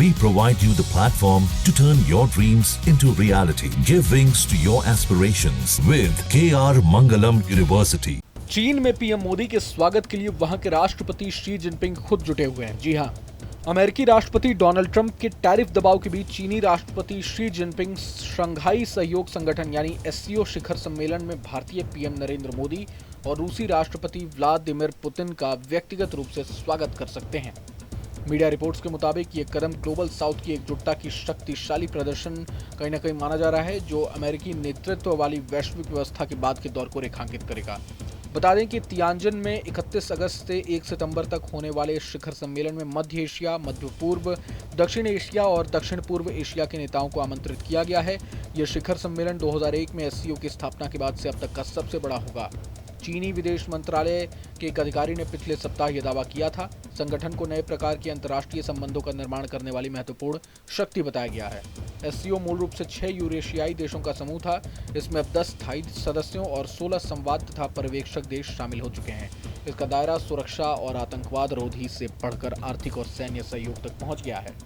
We provide you the platform to turn your dreams into reality. Give wings to your aspirations with KR Mangalam University. चीन में PM Modi के स्वागत के लिए वहां के राष्ट्रपति शी जिनपिंग खुद जुटे हुए हैं। जी हां, अमेरिकी राष्ट्रपति डोनाल्ड ट्रंप के टैरिफ दबाव के बीच चीनी राष्ट्रपति शी जिनपिंग शंघाई सहयोग संगठन यानी एससीओ शिखर सम्मेलन में भारतीय पीएम नरेंद्र मोदी और रूसी राष्ट्रपति व्लादिमीर पुतिन का व्यक्तिगत रूप से स्वागत कर सकते हैं। मीडिया रिपोर्ट्स के मुताबिक ये कदम ग्लोबल साउथ की एकजुटता की शक्तिशाली प्रदर्शन कहीं न कहीं माना जा रहा है, जो अमेरिकी नेतृत्व वाली वैश्विक व्यवस्था के बाद के दौर को रेखांकित करेगा। बता दें कि तियानजिन में 31 अगस्त से 1 सितंबर तक होने वाले इस शिखर सम्मेलन में मध्य एशिया, मध्य पूर्व, दक्षिण एशिया और दक्षिण पूर्व एशिया के नेताओं को आमंत्रित किया गया है। यह शिखर सम्मेलन 2001 में एससीओ की स्थापना के बाद से अब तक का सबसे बड़ा होगा। चीनी विदेश मंत्रालय के एक अधिकारी ने पिछले सप्ताह यह दावा किया था। संगठन को नए प्रकार के अंतर्राष्ट्रीय संबंधों का निर्माण करने वाली महत्वपूर्ण शक्ति बताया गया है। एससीओ मूल रूप से 6 यूरेशियाई देशों का समूह था। इसमें अब 10 स्थायी सदस्यों और 16 संवाद तथा पर्यवेक्षक देश शामिल हो चुके हैं। इसका दायरा सुरक्षा और आतंकवाद रोधी से बढ़कर आर्थिक और सैन्य सहयोग तक पहुंच गया है।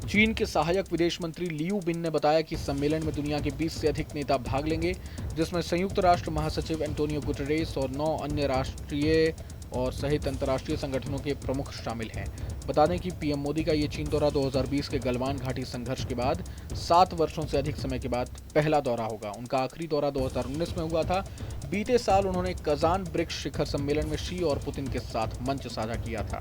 चीन के सहायक विदेश मंत्री लियू बिन ने बताया कि सम्मेलन में दुनिया के 20 से अधिक नेता भाग लेंगे, जिसमें संयुक्त राष्ट्र महासचिव एंटोनियो गुटेरेस और 9 अन्य राष्ट्रीय और सहित अंतर्राष्ट्रीय संगठनों के प्रमुख शामिल हैं। बता दें कि पीएम मोदी का ये चीन दौरा 2020 के गलवान घाटी संघर्ष के बाद 7 वर्षों से अधिक समय के बाद पहला दौरा होगा। उनका आखिरी दौरा 2019 में हुआ था। बीते साल उन्होंने कजान ब्रिक्स शिखर सम्मेलन में शी और पुतिन के साथ मंच साझा किया था।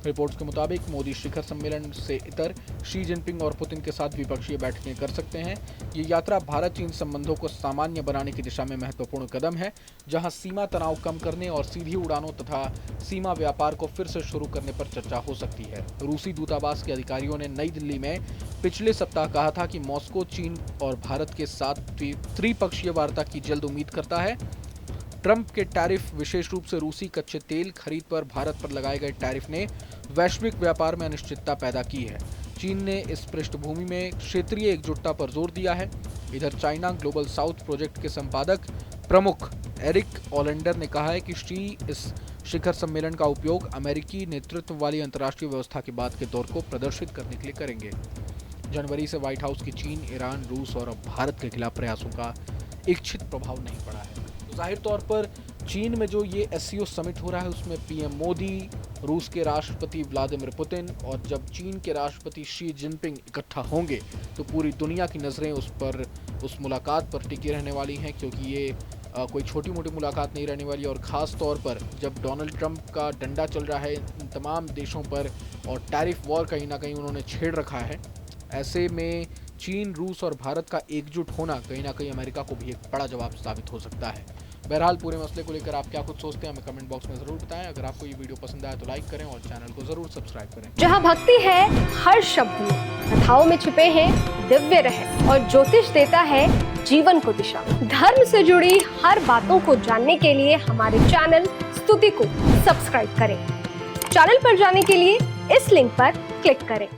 रिपोर्ट्स के मुताबिक मोदी शिखर सम्मेलन से इतर शी जिनपिंग और पुतिन के साथ द्विपक्षीय बैठकें कर सकते हैं। ये यात्रा भारत चीन संबंधों को सामान्य बनाने की दिशा में महत्वपूर्ण कदम है, जहां सीमा तनाव कम करने और सीधी उड़ानों तथा सीमा व्यापार को फिर से शुरू करने पर चर्चा हो सकती है। रूसी दूतावास के अधिकारियों ने नई दिल्ली में पिछले सप्ताह कहा था कि मॉस्को चीन और भारत के साथ त्रिपक्षीय वार्ता की जल्द उम्मीद करता है। ट्रंप के टैरिफ, विशेष रूप से रूसी कच्चे तेल खरीद पर भारत पर लगाए गए टैरिफ ने वैश्विक व्यापार में अनिश्चितता पैदा की है। चीन ने इस पृष्ठभूमि में क्षेत्रीय एकजुटता पर जोर दिया है। इधर चाइना ग्लोबल साउथ प्रोजेक्ट के संपादक प्रमुख एरिक ओलेंडर ने कहा है कि शी इस शिखर सम्मेलन का उपयोग अमेरिकी नेतृत्व वाली अंतर्राष्ट्रीय व्यवस्था के बाद के दौर को प्रदर्शित करने के लिए करेंगे। जनवरी से व्हाइट हाउस की चीन, ईरान, रूस और अब भारत के खिलाफ प्रयासों का इच्छित प्रभाव नहीं पड़ा है। जाहिर तौर पर चीन में जो ये एससीओ समिट हो रहा है उसमें पीएम मोदी, रूस के राष्ट्रपति व्लादिमीर पुतिन और जब चीन के राष्ट्रपति शी जिनपिंग इकट्ठा होंगे तो पूरी दुनिया की नज़रें उस मुलाकात पर टिकी रहने वाली हैं, क्योंकि ये कोई छोटी मोटी मुलाकात नहीं रहने वाली। और ख़ास तौर पर जब डोनाल्ड ट्रंप का डंडा चल रहा है इन तमाम देशों पर और टैरिफ वॉर कहीं ना कहीं उन्होंने छेड़ रखा है, ऐसे में चीन, रूस और भारत का एकजुट होना कहीं ना कहीं अमेरिका को भी एक बड़ा जवाब साबित हो सकता है। बहरहाल पूरे मसले को लेकर आप क्या कुछ सोचते हैं हमें कमेंट बॉक्स में जरूर बताएं। अगर आपको ये वीडियो पसंद आया तो लाइक करें और चैनल को जरूर सब्सक्राइब करें। जहां भक्ति है हर शब्द में, कथाओं में छिपे हैं दिव्य रहस्य और ज्योतिष देता है जीवन को दिशा। धर्म से जुड़ी हर बातों को जानने के लिए हमारे चैनल स्तुति को सब्सक्राइब करें। चैनल पर जाने के लिए इस लिंक पर क्लिक करें।